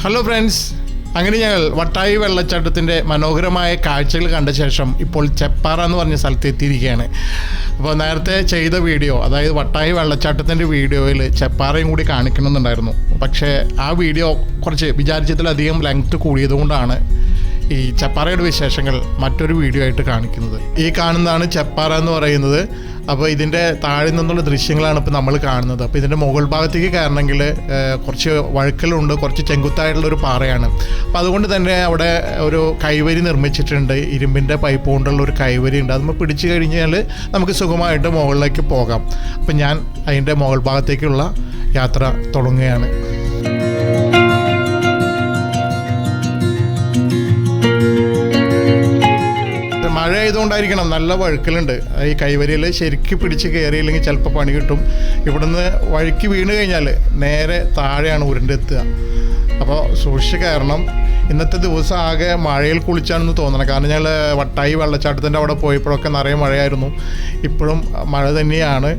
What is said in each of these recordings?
Hello friends, അങ്ങനെ ഞങ്ങൾ വട്ടായി വെള്ളച്ചാട്ടത്തിൻ്റെ മനോഹരമായ കാഴ്ചകൾ കണ്ട ശേഷം ഇപ്പോൾ ചെപ്പാറ എന്ന് പറഞ്ഞ സ്ഥലത്ത് എത്തിയിരിക്കുകയാണ്. അപ്പോൾ നേരത്തെ ചെയ്ത വീഡിയോ, അതായത് വട്ടായി വെള്ളച്ചാട്ടത്തിൻ്റെ വീഡിയോയിൽ ചെപ്പാറയും കൂടി കാണിക്കണമെന്നുണ്ടായിരുന്നു. പക്ഷേ ആ വീഡിയോ കുറച്ച് വിചാരിച്ചതിലധികം ലെങ്ത്ത് കൂടിയതുകൊണ്ടാണ് ഈ ചെപ്പാറയുടെ വിശേഷങ്ങൾ മറ്റൊരു വീഡിയോ ആയിട്ട് കാണിക്കുന്നത്. ഈ കാണുന്നതാണ് ചെപ്പാറ എന്ന് പറയുന്നത്. അപ്പോൾ ഇതിൻ്റെ താഴെ നിന്നുള്ള ദൃശ്യങ്ങളാണ് ഇപ്പോൾ നമ്മൾ കാണുന്നത്. അപ്പോൾ ഇതിൻ്റെ മുകൾ ഭാഗത്തേക്ക് കയറണമെങ്കിൽ കുറച്ച് വഴുക്കലുണ്ട്, കുറച്ച് ചെങ്കുത്തായിട്ടുള്ളൊരു പാറയാണ്. അപ്പോൾ അതുകൊണ്ട് തന്നെ അവിടെ ഒരു കൈവരി നിർമ്മിച്ചിട്ടുണ്ട്. ഇരുമ്പിൻ്റെ പൈപ്പ് കൊണ്ടുള്ള ഒരു കൈവരി ഉണ്ട്. അത് പിടിച്ചു കഴിഞ്ഞാൽ നമുക്ക് സുഖമായിട്ട് മുകളിലേക്ക് പോകാം. അപ്പോൾ ഞാൻ അതിൻ്റെ മുകൾ ഭാഗത്തേക്കുള്ള യാത്ര തുടങ്ങുകയാണ്. മഴ ആയതുകൊണ്ടായിരിക്കണം, നല്ല വഴുക്കലുണ്ട്. ഈ കൈവരിയിൽ ശരിക്കും പിടിച്ച് കയറിയില്ലെങ്കിൽ ചിലപ്പോൾ പണി കിട്ടും. ഇവിടുന്ന് വഴുക്കി വീണ് കഴിഞ്ഞാൽ നേരെ താഴെയാണ് ഉരുണ്ടെത്തുക. അപ്പോൾ സൂക്ഷിച്ച് കയറണം. ഇന്നത്തെ ദിവസം ആകെ മഴയിൽ കുളിച്ചാണെന്ന് തോന്നണം. കാരണം ഞങ്ങൾ വട്ടായി വെള്ളച്ചാട്ടത്തിൻ്റെ അവിടെ പോയപ്പോഴൊക്കെ നിറയെ മഴയായിരുന്നു. ഇപ്പോഴും മഴ തന്നെയാണ്.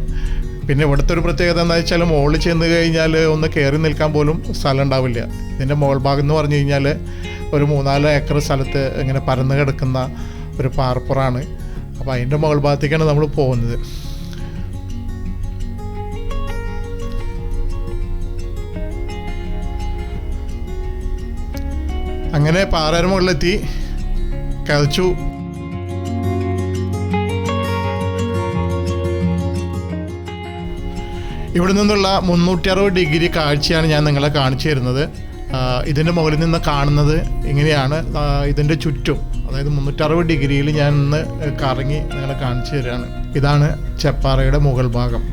പിന്നെ ഇവിടുത്തെ ഒരു പ്രത്യേകത എന്താ വെച്ചാൽ, മുകളിൽ ചെന്ന് കഴിഞ്ഞാൽ ഒന്ന് കയറി നിൽക്കാൻ പോലും സ്ഥലം ഉണ്ടാവില്ല. ഇതിൻ്റെ മുകൾ ഭാഗം എന്ന് പറഞ്ഞു കഴിഞ്ഞാൽ ഒരു 3-4 ഏക്കർ സ്ഥലത്ത് ഇങ്ങനെ പരന്ന് കിടക്കുന്ന ഒരു പാറപ്പുറാണ്. അപ്പോൾ അതിൻ്റെ മുകൾ ഭാഗത്തേക്കാണ് നമ്മൾ പോകുന്നത്. അങ്ങനെ പാറയുടെ മുകളിലെത്തി കതച്ചു. ഇവിടെ നിന്നുള്ള 360 ഡിഗ്രി കാഴ്ചയാണ് ഞാൻ നിങ്ങളെ കാണിച്ചു തരുന്നത്. ഇതിൻ്റെ മുകളിൽ നിന്ന് കാണുന്നത് ഇങ്ങനെയാണ്. ഇതിൻ്റെ ചുറ്റും, അതായത് 360 ഡിഗ്രിയിൽ ഞാൻ ഇന്ന് കറങ്ങി നിങ്ങളെ കാണിച്ചു തരികയാണ്. ഇതാണ് ചെപ്പാറയുടെ മുകൾ ഭാഗം.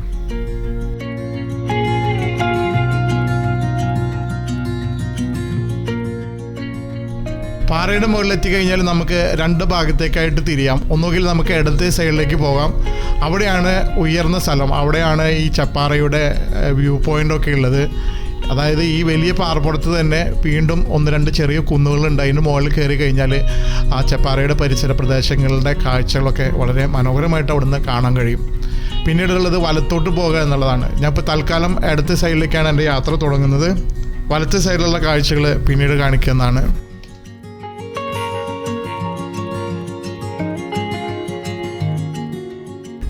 പാറയുടെ മുകളിലെത്തി കഴിഞ്ഞാൽ നമുക്ക് 2 ഭാഗത്തേക്കായിട്ട് തിരിയാം. ഒന്നുകിൽ നമുക്ക് ഇടത്തെ സൈഡിലേക്ക് പോകാം. അവിടെയാണ് ഉയർന്ന സ്ഥലം. അവിടെയാണ് ഈ ചെപ്പാറയുടെ വ്യൂ പോയിൻ്റൊക്കെ ഉള്ളത്. അതായത് ഈ വലിയ പാറപ്പുറത്ത് തന്നെ വീണ്ടും 1-2 ചെറിയ കുന്നുകളുണ്ട്. അതിന് മുകളിൽ കയറി കഴിഞ്ഞാൽ ആ ചെപ്പാറയുടെ പരിസര പ്രദേശങ്ങളുടെ കാഴ്ചകളൊക്കെ വളരെ മനോഹരമായിട്ട് അവിടുന്ന് കാണാൻ കഴിയും. പിന്നീടുള്ളത് വലത്തോട്ട് പോകുക എന്നുള്ളതാണ്. ഞാൻ ഇപ്പോൾ തൽക്കാലം ഇടത്തെ സൈഡിലേക്കാണ് എൻ്റെ യാത്ര തുടങ്ങുന്നത്. വലത്തെ സൈഡിലുള്ള കാഴ്ചകൾ പിന്നീട് കാണിക്കുന്നതാണ്.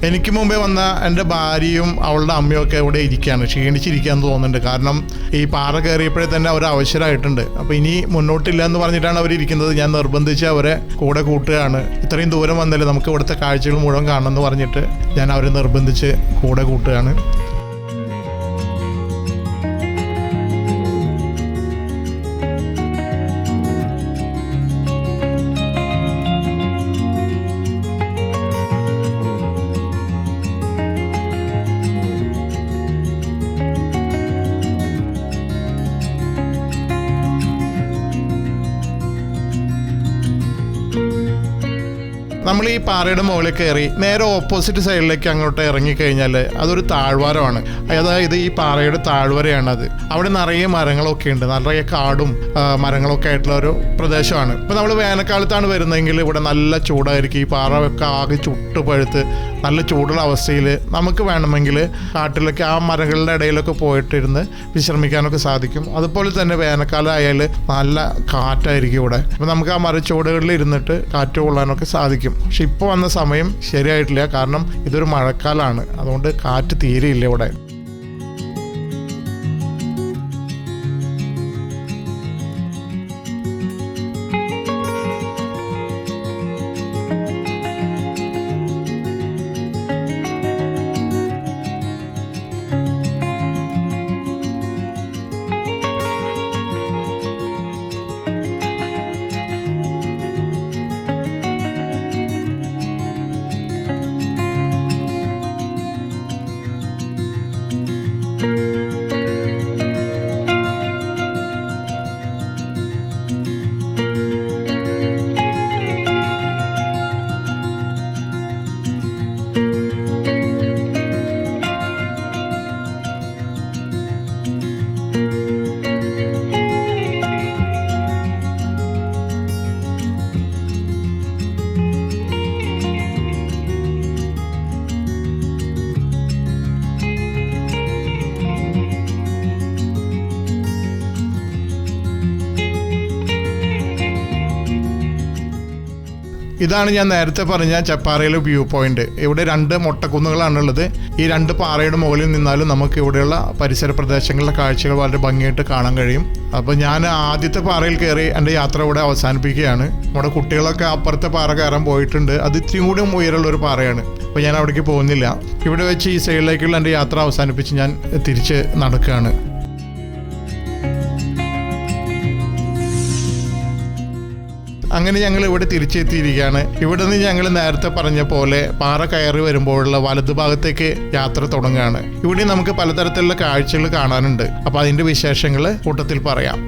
എനിക്ക് മുമ്പേ വന്ന എൻ്റെ ഭാര്യയും അവളുടെ അമ്മയും ഒക്കെ ഇവിടെ ഇരിക്കുകയാണ്, ക്ഷീണിച്ചിരിക്കുകയെന്ന് തോന്നുന്നുണ്ട്. കാരണം ഈ പാറ കയറിയപ്പോഴേ തന്നെ അവർ അവശരായിട്ടുണ്ട്. അപ്പോൾ ഇനി മുന്നോട്ടില്ല എന്ന് പറഞ്ഞിട്ടാണ് അവരിയ്ക്കുന്നത്. ഞാൻ നിർബന്ധിച്ച് അവരെ കൂടെ കൂട്ടുകയാണ്. ഇത്രയും ദൂരം വന്നല്ലേ, നമുക്ക് ഇവിടുത്തെ കാഴ്ചകൾ മുഴുവൻ കാണണമെന്ന് പറഞ്ഞിട്ട് ഞാൻ അവരെ നിർബന്ധിച്ച് കൂടെ കൂട്ടുകയാണ്. നമ്മൾ ഈ പാറയുടെ മുകളിൽ കയറി നേരെ ഓപ്പോസിറ്റ് സൈഡിലേക്ക് അങ്ങോട്ട് ഇറങ്ങിക്കഴിഞ്ഞാൽ അതൊരു താഴ്വാരമാണ്. അതായത് ഈ പാറയുടെ താഴ്വരയാണത്. അവിടെ നിറയെ മരങ്ങളൊക്കെ ഉണ്ട്, നിറയെ കാടും മരങ്ങളൊക്കെ ആയിട്ടുള്ള ഒരു പ്രദേശമാണ്. ഇപ്പോൾ നമ്മൾ വേനൽക്കാലത്താണ് വരുന്നതെങ്കിൽ ഇവിടെ നല്ല ചൂടായിരിക്കും. ഈ പാറയൊക്കെ ആകെ ചുട്ടുപഴുത്ത് നല്ല ചൂടുള്ള അവസ്ഥയിൽ നമുക്ക് വേണമെങ്കിൽ കാട്ടിലൊക്കെ ആ മരങ്ങളുടെ ഇടയിലൊക്കെ പോയിട്ടിരുന്ന് വിശ്രമിക്കാനൊക്കെ സാധിക്കും. അതുപോലെ തന്നെ വേനൽക്കാലം ആയാൽ നല്ല കാറ്റായിരിക്കും ഇവിടെ. അപ്പോൾ നമുക്ക് ആ മരച്ചുവടുകളിൽ ഇരുന്നിട്ട് കാറ്റ് കൊള്ളാനൊക്കെ സാധിക്കും. പക്ഷെ ഇപ്പോൾ വന്ന സമയം ശരിയായിട്ടില്ല. കാരണം ഇതൊരു മഴക്കാലമാണ്, അതുകൊണ്ട് കാറ്റ് തീരെയില്ല ഇവിടെ. ഇതാണ് ഞാൻ നേരത്തെ പറഞ്ഞ ചെപ്പാറയിലെ വ്യൂ പോയിന്റ്. ഇവിടെ 2 മൊട്ടക്കുന്നുകളാണുള്ളത്. ഈ 2 പാറയുടെ മുകളിൽ നിന്നാലും നമുക്ക് ഇവിടെയുള്ള പരിസര പ്രദേശങ്ങളിലെ കാഴ്ചകൾ വളരെ ഭംഗിയായിട്ട് കാണാൻ കഴിയും. അപ്പോൾ ഞാൻ ആദ്യത്തെ പാറയിൽ കയറി എൻ്റെ യാത്ര ഇവിടെ അവസാനിപ്പിക്കുകയാണ്. നമ്മുടെ കുട്ടികളൊക്കെ അപ്പുറത്തെ പാറ കയറാൻ പോയിട്ടുണ്ട്. അത് ഇത്രയും കൂടി ഉയരമുള്ളൊരു പാറയാണ്. അപ്പോൾ ഞാൻ അവിടേക്ക് പോകുന്നില്ല. ഇവിടെ വെച്ച് ഈ സൈഡിലേക്കുള്ള എൻ്റെ യാത്ര അവസാനിപ്പിച്ച് ഞാൻ തിരിച്ച് നടക്കുകയാണ്. അങ്ങനെ ഞങ്ങൾ ഇവിടെ തിരിച്ചെത്തിയിരിക്കുകയാണ്. ഇവിടെ നിന്ന് ഞങ്ങൾ നേരത്തെ പറഞ്ഞ പോലെ പാറ കയറി വരുമ്പോഴുള്ള വലതുഭാഗത്തേക്ക് യാത്ര തുടങ്ങുകയാണ്. ഇവിടെ നമുക്ക് പലതരത്തിലുള്ള കാഴ്ചകൾ കാണാനുണ്ട്. അപ്പോൾ അതിൻ്റെ വിശേഷങ്ങൾ കൂട്ടത്തിൽ പറയാം.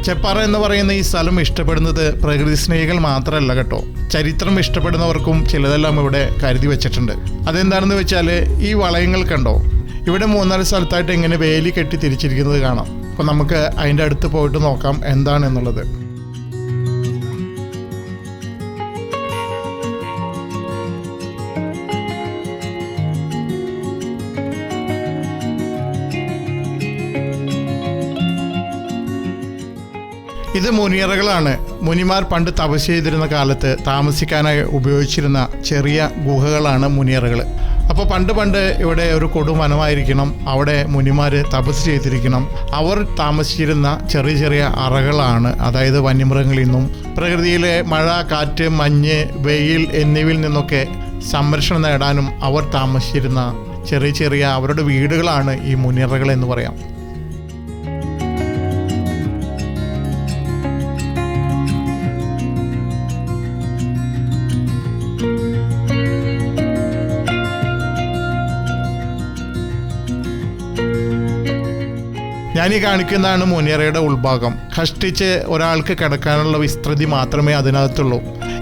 ചെപ്പാറ എന്ന് പറയുന്ന ഈ സ്ഥലം ഇഷ്ടപ്പെടുന്നത് പ്രകൃതി സ്നേഹികൾ മാത്രമല്ല കേട്ടോ. ചരിത്രം ഇഷ്ടപ്പെടുന്നവർക്കും ചിലതെല്ലാം ഇവിടെ കരുതി വെച്ചിട്ടുണ്ട്. അതെന്താണെന്ന് വെച്ചാൽ ഈ വളയങ്ങൾ കണ്ടോ, ഇവിടെ 3-4 സ്ഥലത്തായിട്ട് ഇങ്ങനെ വേലി കെട്ടി തിരിച്ചിരിക്കുന്നത് കാണാം. അപ്പോൾ നമുക്ക് അതിൻ്റെ അടുത്ത് പോയിട്ട് നോക്കാം എന്താണെന്നുള്ളത്. ഇത് മുനിയറകളാണ്. മുനിമാർ പണ്ട് തപസ് ചെയ്തിരുന്ന കാലത്ത് താമസിക്കാനായി ഉപയോഗിച്ചിരുന്ന ചെറിയ ഗുഹകളാണ് മുനിയറകൾ. അപ്പോൾ പണ്ട് ഇവിടെ ഒരു കൊടുമനമായിരിക്കണം, അവിടെ മുനിമാർ തപസ് ചെയ്തിരിക്കണം. അവർ താമസിച്ചിരുന്ന ചെറിയ അറകളാണ്. അതായത് വന്യമൃഗങ്ങളിൽ നിന്നും പ്രകൃതിയിലെ മഴ, കാറ്റ്, മഞ്ഞ്, വെയിൽ എന്നിവയിൽ നിന്നൊക്കെ സംരക്ഷണം നേടാനും അവർ താമസിച്ചിരുന്ന ചെറിയ അവരുടെ വീടുകളാണ് ഈ മുനിയറകൾ എന്ന് പറയാം. ഞാനീ കാണിക്കുന്നതാണ് മുനിയറയുടെ ഉൾഭാഗം. കഷ്ടിച്ച് ഒരാൾക്ക് കിടക്കാനുള്ള വിസ്തൃതി മാത്രമേ അതിനകത്തുള്ളൂ.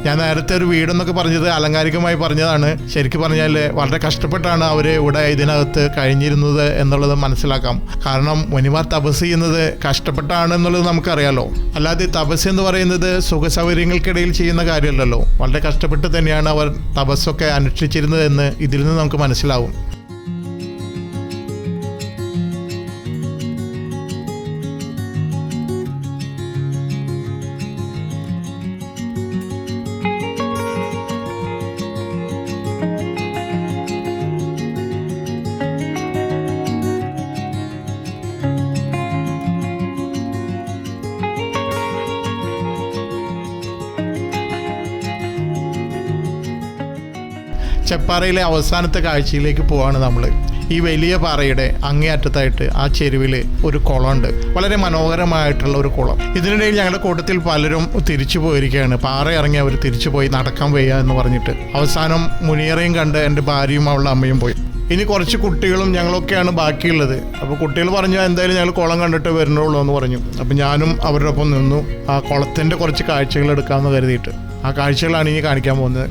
ഞാൻ നേരത്തെ ഒരു വീടെന്നൊക്കെ പറഞ്ഞത് അലങ്കാരികമായി പറഞ്ഞതാണ്. ശരിക്കും പറഞ്ഞാൽ വളരെ കഷ്ടപ്പെട്ടാണ് അവർ ഇവിടെ ഇതിനകത്ത് കഴിഞ്ഞിരുന്നത് എന്നുള്ളത് മനസ്സിലാക്കാം. കാരണം മുനിമാർ തപസ് ചെയ്യുന്നത് കഷ്ടപ്പെട്ടാണ് എന്നുള്ളത് നമുക്കറിയാലോ. അല്ലാതെ തപസ് എന്ന് പറയുന്നത് സുഖസൗകര്യങ്ങൾക്കിടയിൽ ചെയ്യുന്ന കാര്യമല്ലല്ലോ. വളരെ കഷ്ടപ്പെട്ട് തന്നെയാണ് അവർ തപസ്സൊക്കെ അനുഷ്ഠിച്ചിരുന്നത് എന്ന് ഇതിൽ നിന്ന് നമുക്ക് മനസ്സിലാവും. ചെപ്പാറയിലെ അവസാനത്തെ കാഴ്ചയിലേക്ക് പോവാണ് നമ്മൾ. ഈ വലിയ പാറയുടെ അങ്ങേയറ്റത്തായിട്ട് ആ ചെരുവിൽ ഒരു കുളമുണ്ട്. വളരെ മനോഹരമായിട്ടുള്ള ഒരു കുളം. ഇതിനിടയിൽ ഞങ്ങളുടെ കൂട്ടത്തിൽ പലരും തിരിച്ചു പോയിരിക്കുകയാണ്. പാറ ഇറങ്ങി അവർ തിരിച്ചു പോയി, നടക്കാൻ വയ്യ എന്ന് പറഞ്ഞിട്ട്. അവസാനം മുനിയറയും കണ്ട് എൻ്റെ ഭാര്യയും അവളുടെ അമ്മയും പോയി. ഇനി കുറച്ച് കുട്ടികളും ഞങ്ങളൊക്കെയാണ് ബാക്കിയുള്ളത്. അപ്പോൾ കുട്ടികൾ പറഞ്ഞു എന്തായാലും ഞങ്ങൾ കുളം കണ്ടിട്ട് വരുന്നുള്ളൂ എന്ന് പറഞ്ഞു. അപ്പോൾ ഞാനും അവരുടെ ഒപ്പം നിന്നു. ആ കുളത്തിൻ്റെ കുറച്ച് കാഴ്ചകൾ എടുക്കാമെന്ന് കരുതിയിട്ട്. ആ കാഴ്ചകളാണ് ഇനി കാണിക്കാൻ പോകുന്നത്.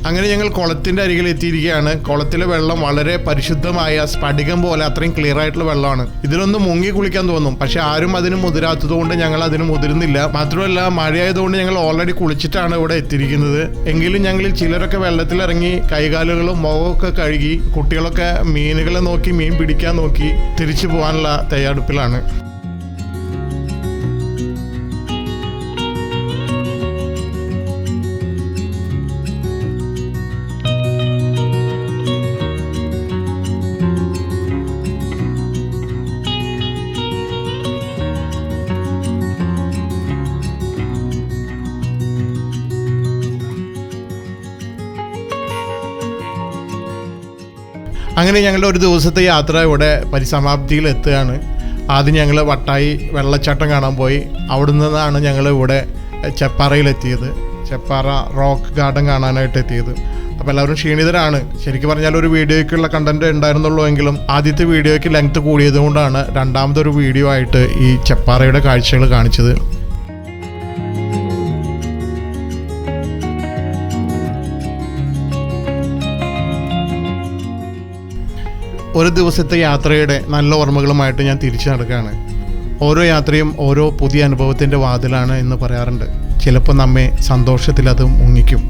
അങ്ങനെ ഞങ്ങൾ കുളത്തിൻ്റെ അരികിൽ എത്തിയിരിക്കുകയാണ്. കുളത്തിലെ വെള്ളം വളരെ പരിശുദ്ധമായ സ്ഫടികം പോലെ അത്രയും ക്ലിയർ ആയിട്ടുള്ള വെള്ളമാണ്. ഇതിലൊന്ന് മുങ്ങി കുളിക്കാൻ തോന്നും. പക്ഷെ ആരും അതിന് മുതിരാത്തത് കൊണ്ട് ഞങ്ങൾ അതിന് മുതിരുന്നില്ല. മാത്രമല്ല മഴയായതുകൊണ്ട് ഞങ്ങൾ ഓൾറെഡി കുളിച്ചിട്ടാണ് ഇവിടെ എത്തിയിരിക്കുന്നത്. എങ്കിലും ഞങ്ങളിൽ ചിലരൊക്കെ വെള്ളത്തിലിറങ്ങി കൈകാലുകളും മുഖമൊക്കെ കഴുകി, കുട്ടികളൊക്കെ മീനുകളെ നോക്കി മീൻ പിടിക്കാൻ നോക്കി തിരിച്ചു പോകാനുള്ള തയ്യാറെടുപ്പിലാണ്. അങ്ങനെ ഞങ്ങളുടെ ഒരു ദിവസത്തെ യാത്ര ഇവിടെ പരിസമാപ്തിയിൽ എത്തുകയാണ്. ആദ്യം ഞങ്ങൾ വട്ടായി വെള്ളച്ചാട്ടം കാണാൻ പോയി. അവിടെ നിന്നാണ് ഞങ്ങൾ ഇവിടെ ചെപ്പാറയിലെത്തിയത്, ചെപ്പാറ റോക്ക് ഗാർഡൻ കാണാനായിട്ട് എത്തിയത്. അപ്പോൾ എല്ലാവരും ക്ഷീണിതരാണ്. ശരിക്കും പറഞ്ഞാൽ ഒരു വീഡിയോയ്ക്കുള്ള കണ്ടന്റ് ഉണ്ടായിരുന്നുള്ളൂ എങ്കിലും ആദ്യത്തെ വീഡിയോയ്ക്ക് ലെങ്ത് കൂടിയത് കൊണ്ടാണ് രണ്ടാമതൊരു വീഡിയോ ആയിട്ട് ഈ ചെപ്പാറയുടെ കാഴ്ചകൾ കാണിച്ചത്. ഒരു ദിവസത്തെ യാത്രയുടെ നല്ല ഓർമ്മകളുമായിട്ട് ഞാൻ തിരിച്ചു നടക്കുകയാണ്. ഓരോ യാത്രയും ഓരോ പുതിയ അനുഭവത്തിൻ്റെ വാതിലാണ് എന്ന് പറയാറുണ്ട്. ചിലപ്പോൾ നമ്മെ സന്തോഷത്തിൽ അത് മുങ്ങിക്കും,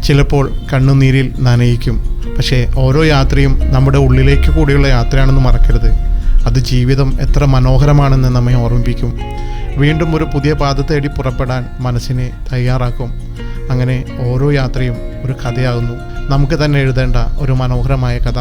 ചിലപ്പോൾ കണ്ണുനീരിൽ നനയിക്കും. പക്ഷേ ഓരോ യാത്രയും നമ്മുടെ ഉള്ളിലേക്ക് കൂടിയുള്ള യാത്രയാണെന്ന് മറക്കരുത്. അത് ജീവിതം എത്ര മനോഹരമാണെന്ന് നമ്മെ ഓർമ്മിപ്പിക്കും. വീണ്ടും ഒരു പുതിയ പാത തേടി പുറപ്പെടാൻ മനസ്സിനെ തയ്യാറാക്കും. അങ്ങനെ ഓരോ യാത്രയും ഒരു കഥയാകുന്നു, നമുക്ക് തന്നെ എഴുതേണ്ട ഒരു മനോഹരമായ കഥ.